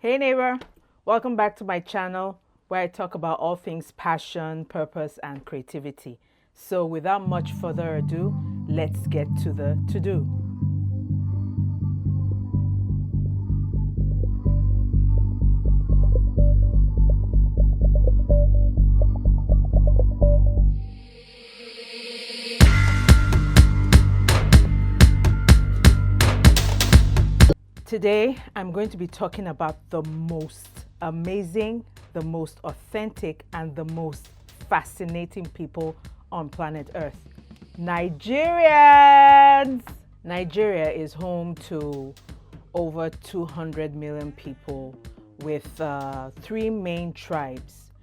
Hey neighbor, welcome back to my channel where I talk about all things passion, purpose, and creativity. So without much further ado, let's get to the to-do. Today, I'm going to be talking about the most amazing, the most authentic, and the most fascinating people on planet Earth. Nigerians! Nigeria is home to over 200 million people with three main tribes: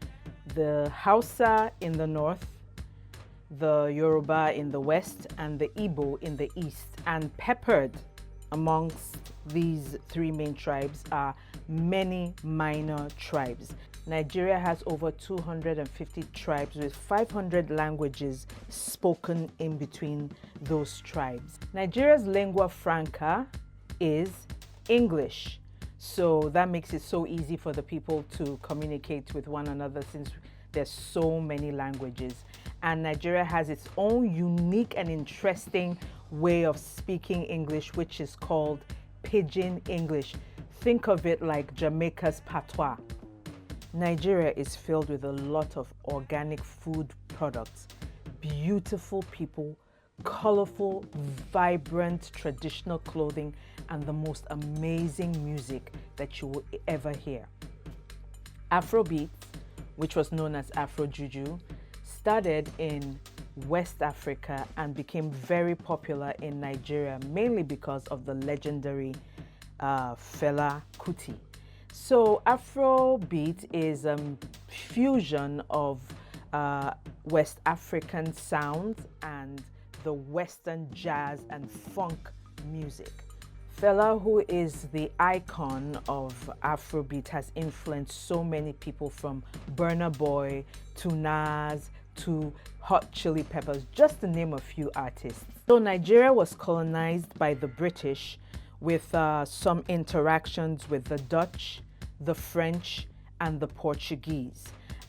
the Hausa in the north, the Yoruba in the west, and the Igbo in the east. And peppered amongst these three main tribes are many minor tribes. Nigeria has over 250 tribes with 500 languages spoken in between those tribes. Nigeria's lingua franca is English. So that makes it so easy for the people to communicate with one another since there's so many languages. And Nigeria has its own unique and interesting way of speaking English, which is called Pidgin English. Think of it like Jamaica's patois. Nigeria is filled with a lot of organic food products, beautiful people, colorful, vibrant traditional clothing, and the most amazing music that you will ever hear. Afrobeats, which was known as Afro Juju, started in West Africa and became very popular in Nigeria, mainly because of the legendary Fela Kuti. So Afrobeat is a fusion of West African sounds and the Western jazz and funk music. Fela, who is the icon of Afrobeat, has influenced so many people from Burna Boy to Nas to Hot Chili Peppers, just to name a few artists. So Nigeria was colonized by the British with some interactions with the Dutch, the French, and the Portuguese.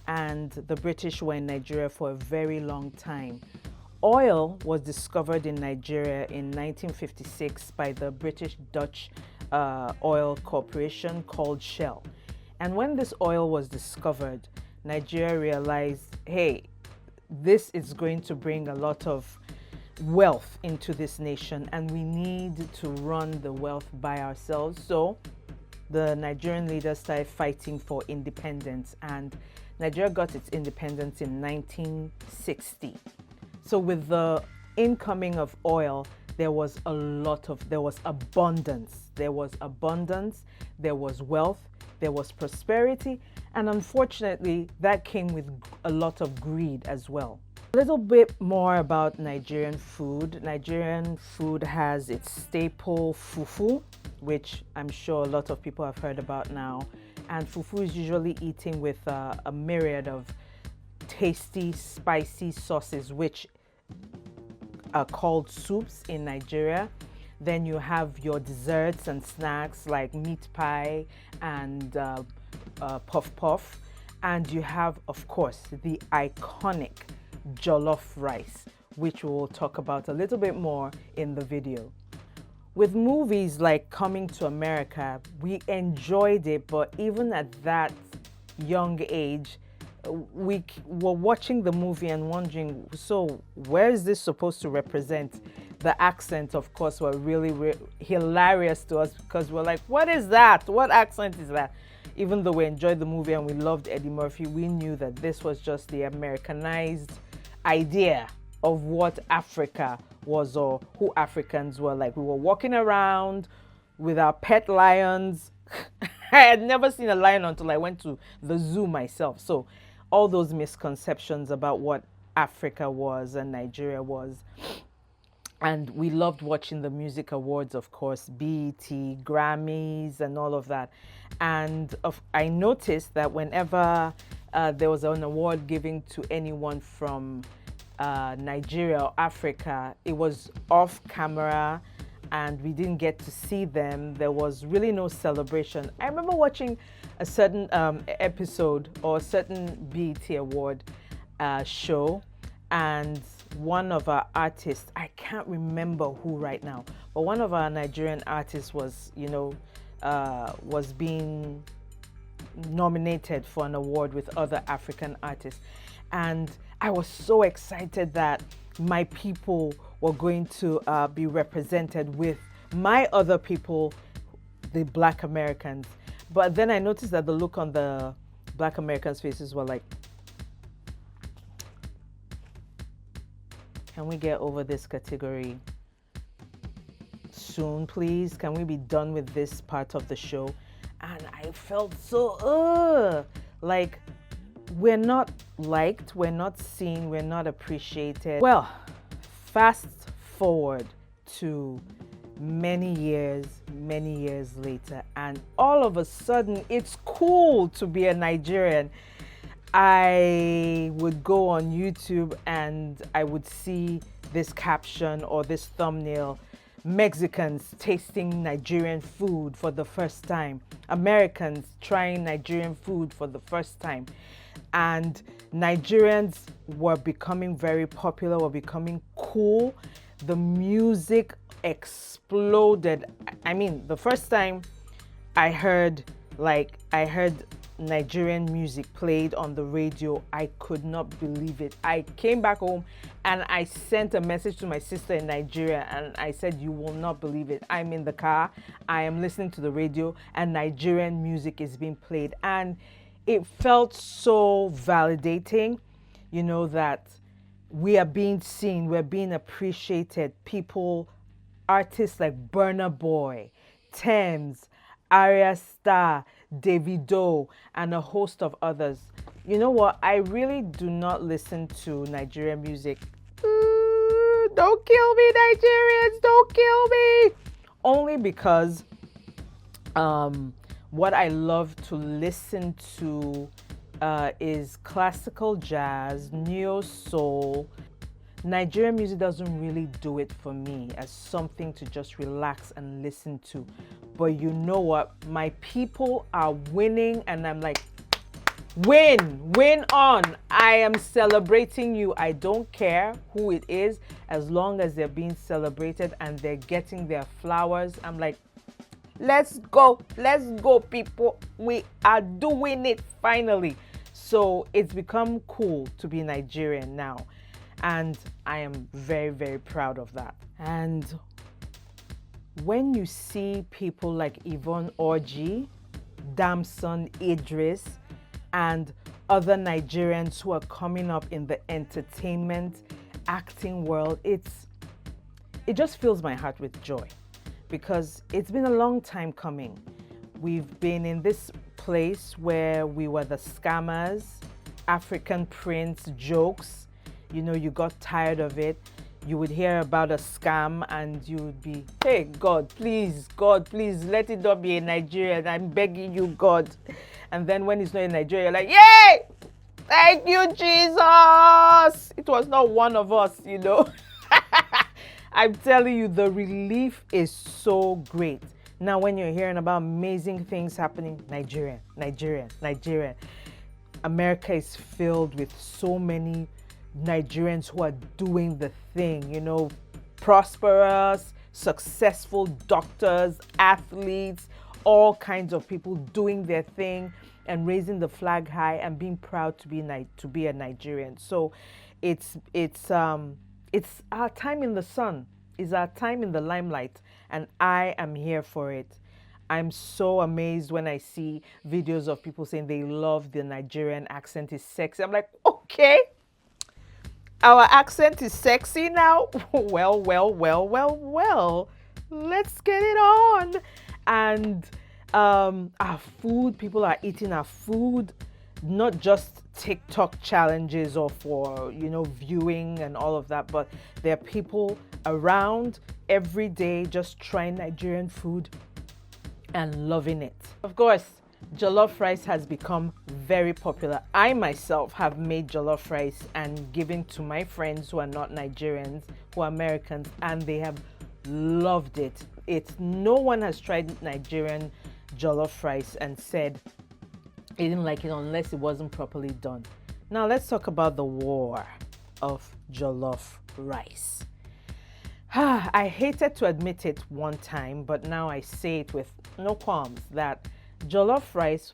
And the British were in Nigeria for a very long time. Oil was discovered in Nigeria in 1956 by the British-Dutch oil corporation called Shell. And when this oil was discovered, Nigeria realized, hey, this is going to bring a lot of wealth into this nation and we need to run the wealth by ourselves. So the Nigerian leaders started fighting for independence, and Nigeria got its independence in 1960. So with the incoming of oil, there was abundance. There was wealth, there was prosperity, and unfortunately, that came with a lot of greed as well. A little bit more about Nigerian food. Nigerian food has its staple fufu, which I'm sure a lot of people have heard about now. And fufu is usually eaten with a myriad of tasty, spicy sauces, which are called soups in Nigeria. Then you have your desserts and snacks like meat pie and puff puff. And you have, of course, the iconic jollof rice, which we will talk about a little bit more in the video. With movies like Coming to America, we enjoyed it, but even at that young age, we were watching the movie and wondering, so where is this supposed to represent? The accents, of course, were really hilarious to us because we're like, what is that? What accent is that? Even though we enjoyed the movie and we loved Eddie Murphy, we knew that this was just the Americanized idea of what Africa was or who Africans were like. We were walking around with our pet lions. I had never seen a lion until I went to the zoo myself. So all those misconceptions about what Africa was and Nigeria was. And we loved watching the music awards, of course, BET, Grammys, and all of that. And I noticed that whenever there was an award given to anyone from Nigeria or Africa, it was off camera and we didn't get to see them. There was really no celebration. I remember watching a certain episode or a certain BET award show, and one of our artists, I can't remember who right now, but one of our Nigerian artists was, was being nominated for an award with other African artists. And I was so excited that my people were going to be represented with my other people, the Black Americans. But then I noticed that the look on the Black Americans' faces were like, can we get over this category soon, please? Can we be done with this part of the show? And I felt so, like we're not liked, we're not seen, we're not appreciated. Well, fast forward to many years later, and all of a sudden it's cool to be a Nigerian. I would go on YouTube and I would see this caption or this thumbnail: Mexicans tasting Nigerian food for the first time, Americans trying Nigerian food for the first time. And Nigerians were becoming very popular, were becoming cool. The music exploded. I mean, the first time I heard Nigerian music played on the radio, I could not believe it. I came back home and I sent a message to my sister in Nigeria, and I said, you will not believe it. I'm in the car, I am listening to the radio, and Nigerian music is being played. And it felt so validating, that we are being seen, we're being appreciated. People, artists like Burna Boy, Thames, Arya Star, Davido, and a host of others. You know what? I really do not listen to Nigerian music. Don't kill me, Nigerians, don't kill me. Only because what I love to listen to is classical jazz, neo soul. Nigerian music doesn't really do it for me as something to just relax and listen to. But you know what? My people are winning, and I'm like, win on. I am celebrating you. I don't care who it is, as long as they're being celebrated and they're getting their flowers. I'm like, let's go, people. We are doing it finally. So it's become cool to be Nigerian now. And I am very, very proud of that. And when you see people like Yvonne Orji, Damson Idris, and other Nigerians who are coming up in the entertainment, acting world, it just fills my heart with joy, because it's been a long time coming. We've been in this place where we were the scammers, African prince jokes. You got tired of it. You would hear about a scam and you would be, hey, God, please, let it not be in Nigeria. I'm begging you, God. And then when it's not in Nigeria, you're like, yay! Thank you, Jesus! It was not one of us, I'm telling you, the relief is so great. Now, when you're hearing about amazing things happening, Nigeria. America is filled with so many Nigerians who are doing the thing, prosperous, successful doctors, athletes, all kinds of people doing their thing and raising the flag high and being proud to be a Nigerian. So it's our time in the sun, it's our time in the limelight, and I am here for it. I'm so amazed when I see videos of people saying they love the Nigerian accent, is sexy. I'm like, okay. Our accent is sexy now? Well. Let's get it on. And our food, people are eating our food, not just TikTok challenges or for, viewing and all of that, but there are people around every day just trying Nigerian food and loving it. Of course, jollof rice has become very popular. I myself have made jollof rice and given to my friends who are not Nigerians, who are Americans, and they have loved it. No one has tried Nigerian jollof rice and said they didn't like it unless it wasn't properly done. Now let's talk about the war of jollof rice. I hated to admit it one time, but now I say it with no qualms that jollof rice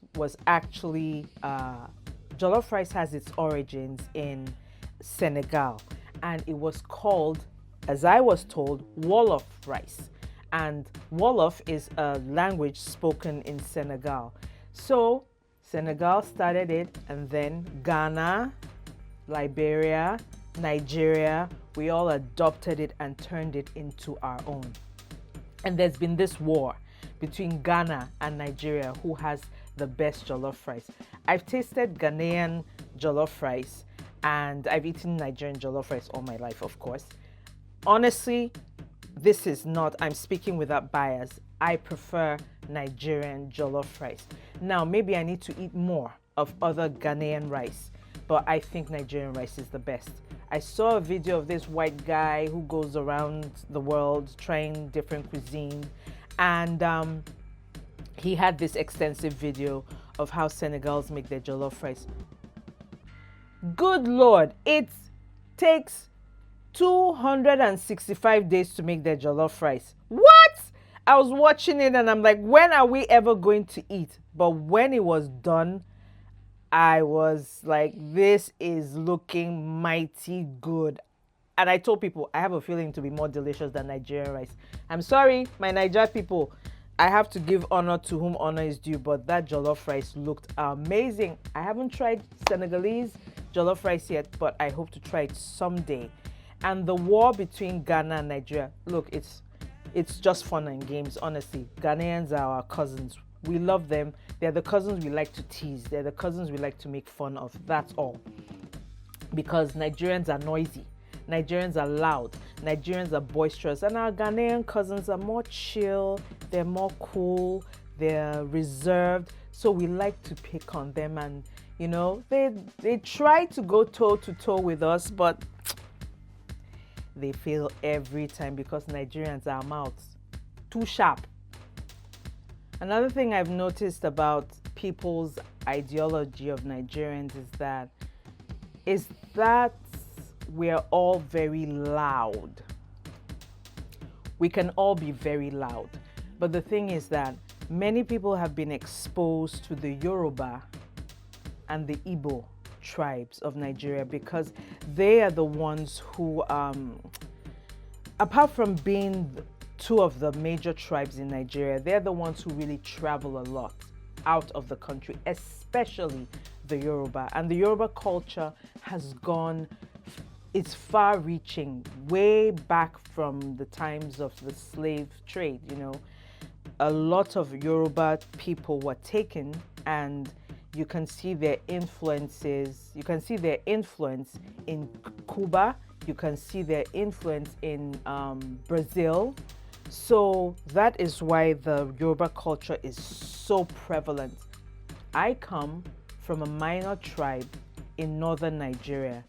has its origins in Senegal, and it was called, as I was told, jollof rice. And Wolof is a language spoken in Senegal. So Senegal started it, and then Ghana, Liberia, Nigeria, we all adopted it and turned it into our own. And there's been this war between Ghana and Nigeria, who has the best jollof rice. I've tasted Ghanaian jollof rice, and I've eaten Nigerian jollof rice all my life, of course. Honestly, I'm speaking without bias. I prefer Nigerian jollof rice. Now, maybe I need to eat more of other Ghanaian rice, but I think Nigerian rice is the best. I saw a video of this white guy who goes around the world trying different cuisine, and he had this extensive video of how Senegals make their jollof rice. Good Lord, it takes 265 days to make their jollof rice. What? I was watching it and I'm like, when are we ever going to eat? But when it was done, I was like, this is looking mighty good. And I told people, I have a feeling to be more delicious than Nigerian rice. I'm sorry, my Niger people, I have to give honor to whom honor is due, but that jollof rice looked amazing. I haven't tried Senegalese jollof rice yet, but I hope to try it someday. And the war between Ghana and Nigeria, look, it's just fun and games, honestly. Ghanaians are our cousins. We love them. They're the cousins we like to tease. They're the cousins we like to make fun of. That's all. Because Nigerians are noisy. Nigerians are loud. Nigerians are boisterous. And our Ghanaian cousins are more chill. They're more cool. They're reserved. So we like to pick on them. And, you know, they try to go toe to toe with us, but they fail every time because Nigerians are mouths too sharp. Another thing I've noticed about people's ideology of Nigerians is that we're all very loud. We can all be very loud. But the thing is that many people have been exposed to the Yoruba and the Igbo tribes of Nigeria because they are the ones who, apart from being two of the major tribes in Nigeria, they're the ones who really travel a lot out of the country, especially the Yoruba. And the Yoruba culture has gone, it's far-reaching, way back from the times of the slave trade, you know. A lot of Yoruba people were taken, and you can see their influences. You can see their influence in Cuba. You can see their influence in Brazil. So that is why the Yoruba culture is so prevalent. I come from a minor tribe in northern Nigeria,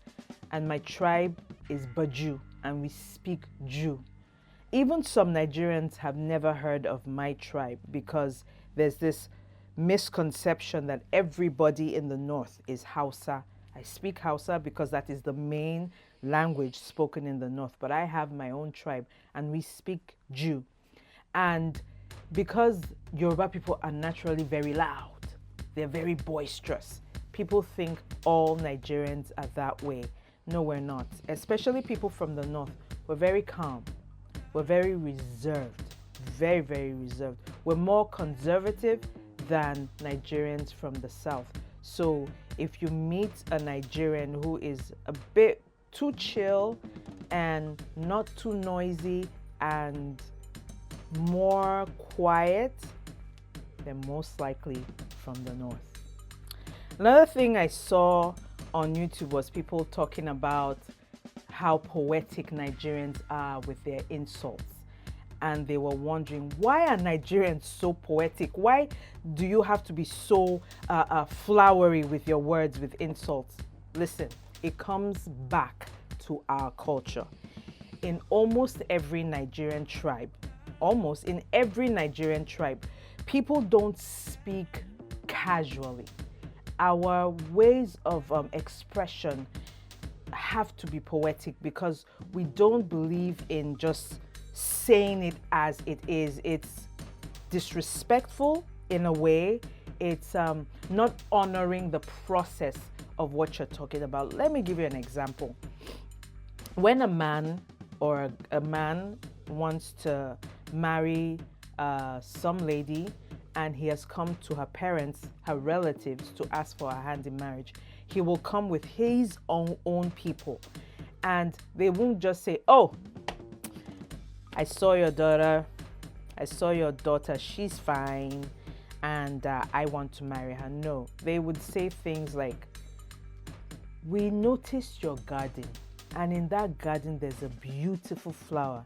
and my tribe is Baju, and we speak Ju. Even some Nigerians have never heard of my tribe because there's this misconception that everybody in the north is Hausa. I speak Hausa because that is the main language spoken in the north, but I have my own tribe and we speak Ju. And because Yoruba people are naturally very loud, they're very boisterous, people think all Nigerians are that way. No, we're not. Especially people from the north. We're very calm. We're very reserved. Very, very reserved. We're more conservative than Nigerians from the south. So if you meet a Nigerian who is a bit too chill and not too noisy and more quiet, they're most likely from the north. Another thing I saw on YouTube was people talking about how poetic Nigerians are with their insults. And they were wondering, why are Nigerians so poetic? Why do you have to be so flowery with your words, with insults? Listen, it comes back to our culture. in almost every Nigerian tribe, people don't speak casually. Our ways of expression have to be poetic because we don't believe in just saying it as it is. It's disrespectful in a way. It's not honoring the process of what you're talking about. Let me give you an example. When a man wants to marry some lady and he has come to her parents, her relatives, to ask for her hand in marriage, he will come with his own people. And they won't just say, oh, I saw your daughter, she's fine, and I want to marry her. No, they would say things like, we noticed your garden, and in that garden there's a beautiful flower,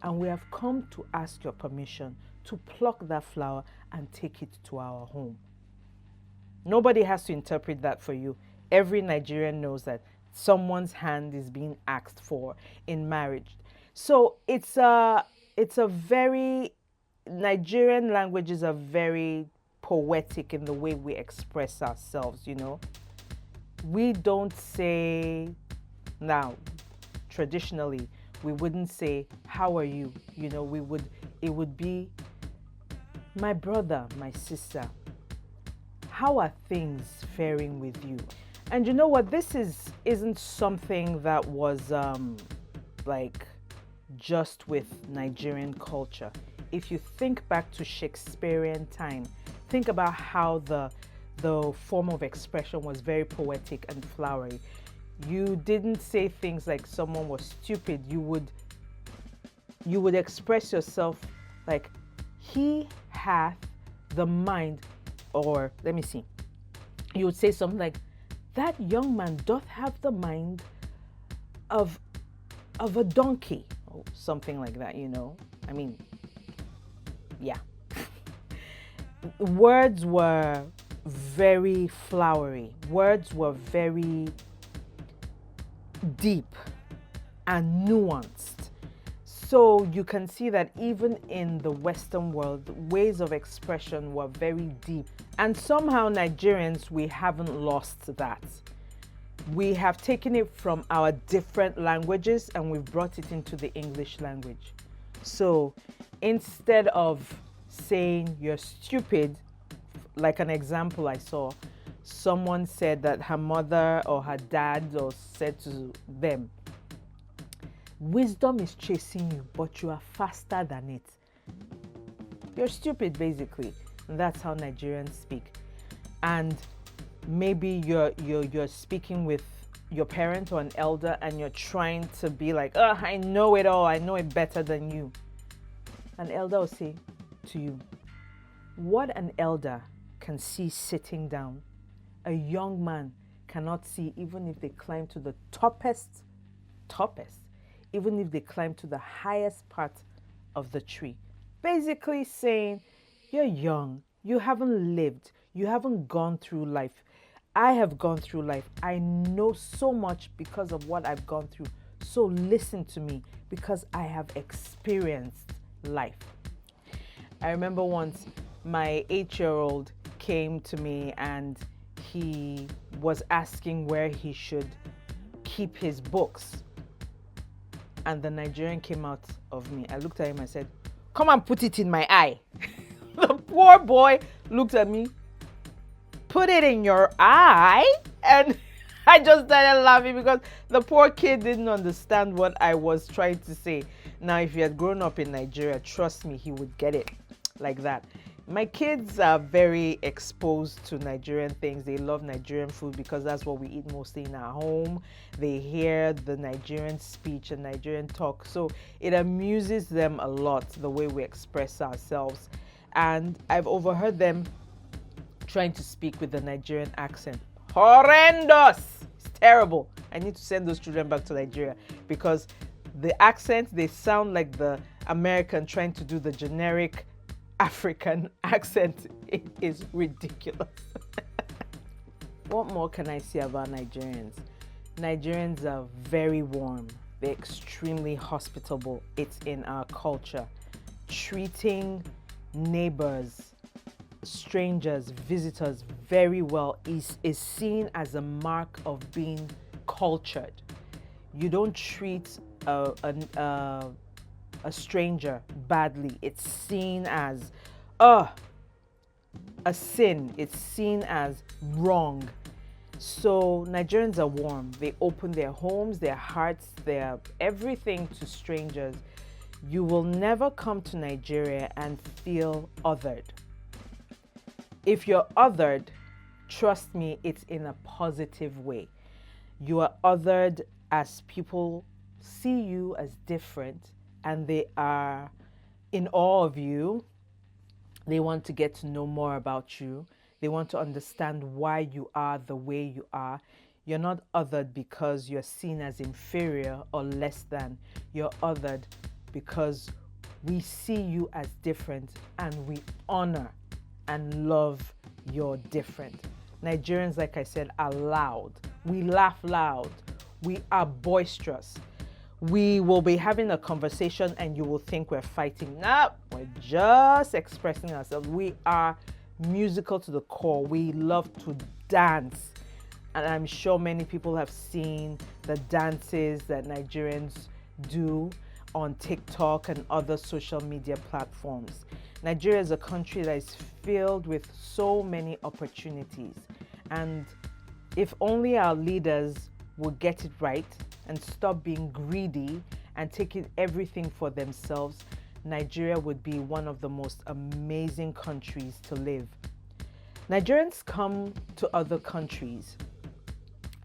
and we have come to ask your permission to pluck that flower and take it to our home. Nobody has to interpret that for you. Every Nigerian knows that someone's hand is being asked for in marriage. So it's a very, Nigerian languages are very poetic in the way we express ourselves, you know. We don't say, now, traditionally, we wouldn't say, how are you? You know, it would be, my brother, my sister, how are things faring with you? And you know what? This isn't something that was like just with Nigerian culture. If you think back to Shakespearean time, think about how the form of expression was very poetic and flowery. You didn't say things like someone was stupid. You would express yourself like, he hath the mind, or let me see. You would say something like, that young man doth have the mind of a donkey, or something like that, you know. I mean, yeah. Words were very flowery. Words were very deep and nuanced. So you can see that even in the Western world, ways of expression were very deep. And somehow Nigerians, we haven't lost that. We have taken it from our different languages and we've brought it into the English language. So instead of saying you're stupid, like an example I saw, someone said that her mother or her dad or said to them, wisdom is chasing you, but you are faster than it. You're stupid, basically. And that's how Nigerians speak. And maybe you're speaking with your parent or an elder and you're trying to be like, oh, I know it all. I know it better than you. An elder will say to you, what an elder can see sitting down, a young man cannot see even if they climb to the toppest, even if they climb to the highest part of the tree. Basically saying, you're young, you haven't lived, you haven't gone through life. I have gone through life. I know so much because of what I've gone through. So listen to me because I have experienced life. I remember once my 8-year-old came to me and he was asking where he should keep his books. And the Nigerian came out of me. I looked at him and said, come and put it in my eye. The poor boy looked at me, put it in your eye? And I just started laughing because the poor kid didn't understand what I was trying to say. Now, if he had grown up in Nigeria, trust me, he would get it like that. My kids are very exposed to Nigerian things. They love Nigerian food because that's what we eat mostly in our home. They hear the Nigerian speech and Nigerian talk. So it amuses them a lot, the way we express ourselves. And I've overheard them trying to speak with the Nigerian accent. Horrendous! It's terrible. I need to send those children back to Nigeria because the accent, they sound like the American trying to do the generic African accent. It is ridiculous. What more can I say about Nigerians? Nigerians are very warm. They're extremely hospitable. It's in our culture. Treating neighbors, strangers, visitors very well is seen as a mark of being cultured. You don't treat a stranger badly. It's seen as a sin. It's seen as wrong. So Nigerians are warm. They open their homes, their hearts, their everything to strangers. You will never come to Nigeria and feel othered. If you're othered, trust me, it's in a positive way. You are othered as people see you as different and they are in awe of you. They want to get to know more about you. They want to understand why you are the way you are. You're not othered because you're seen as inferior or less than. You're othered because we see you as different and we honor and love your different. Nigerians, like I said, are loud. We laugh loud. We are boisterous. We will be having a conversation and you will think we're fighting. No, we're just expressing ourselves. We are musical to the core. We love to dance. And I'm sure many people have seen the dances that Nigerians do on TikTok and other social media platforms. Nigeria is a country that is filled with so many opportunities. And if only our leaders would get it right and stop being greedy and taking everything for themselves, Nigeria would be one of the most amazing countries to live. Nigerians come to other countries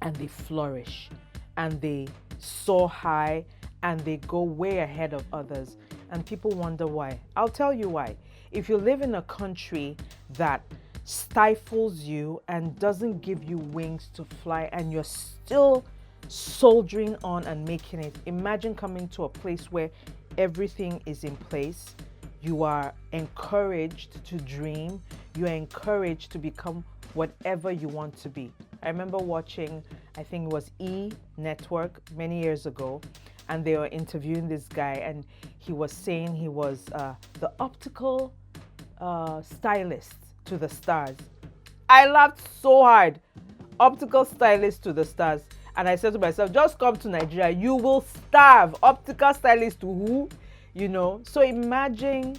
and they flourish and they soar high and they go way ahead of others. And people wonder why. I'll tell you why. If you live in a country that stifles you and doesn't give you wings to fly and you're still soldiering on and making it, imagine coming to a place where everything is in place. You are encouraged to dream. You are encouraged to become whatever you want to be. I remember watching, I think it was E! Network many years ago, and they were interviewing this guy and he was saying he was the optical stylist to the stars. I laughed so hard. Optical stylist to the stars. And I said to myself, just come to Nigeria, you will starve. Optical stylist to who? You know, so imagine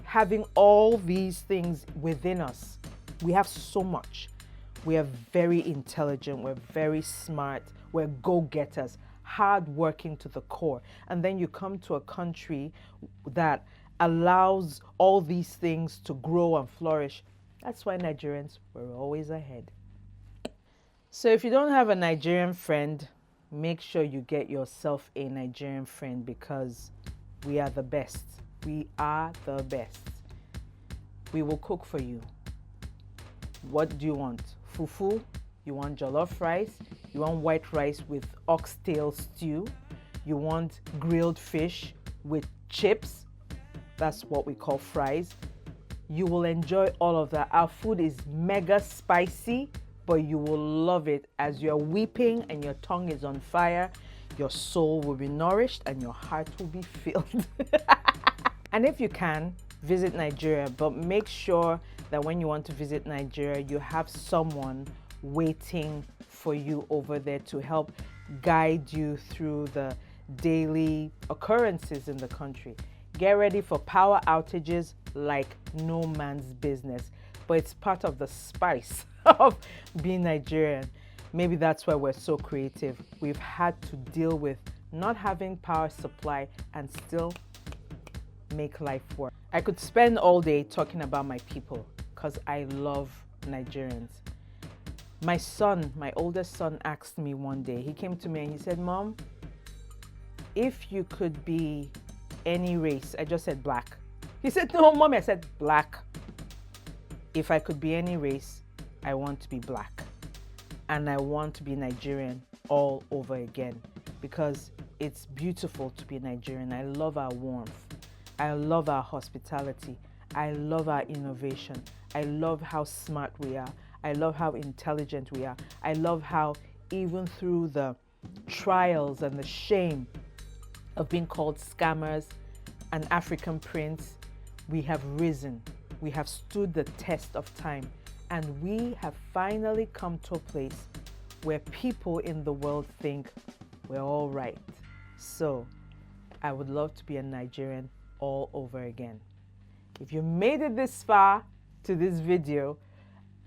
having all these things within us. We have so much. We are very intelligent. We're very smart. We're go-getters, hard-working to the core. And then you come to a country that allows all these things to grow and flourish. That's why Nigerians were always ahead. So if you don't have a Nigerian friend, make sure you get yourself a Nigerian friend because we are the best. We are the best. We will cook for you. What do you want? Fufu? You want jollof rice? You want white rice with oxtail stew? You want grilled fish with chips? That's what we call fries. You will enjoy all of that. Our food is mega spicy, but you will love it as you're weeping and your tongue is on fire. Your soul will be nourished and your heart will be filled. And if you can, visit Nigeria, but make sure that when you want to visit Nigeria, you have someone waiting for you over there to help guide you through the daily occurrences in the country. Get ready for power outages like no man's business, but it's part of the spice of being Nigerian. Maybe that's why we're so creative. We've had to deal with not having power supply and still make life work. I could spend all day talking about my people because I love Nigerians. My son, my oldest son, asked me one day, he came to me and he said, Mom, if you could be any race, I just said black. He said, no, Mommy, I said black. If I could be any race, I want to be black. And I want to be Nigerian all over again because it's beautiful to be Nigerian. I love our warmth. I love our hospitality. I love our innovation. I love how smart we are. I love how intelligent we are. I love how even through the trials and the shame, of being called scammers and African prince, we have risen. We have stood the test of time, and we have finally come to a place where people in the world think we're all right. So I would love to be a Nigerian all over again. If you made it this far to this video,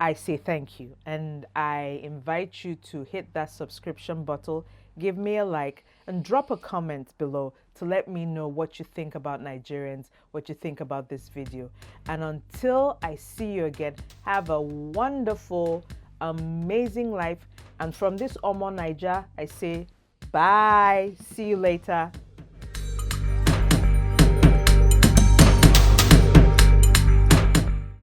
I say thank you, and I invite you to hit that subscription button, give me a like, and drop a comment below to let me know what you think about Nigerians, what you think about this video. And until I see you again, have a wonderful, amazing life. And from this Omo Naija, I say bye. See you later.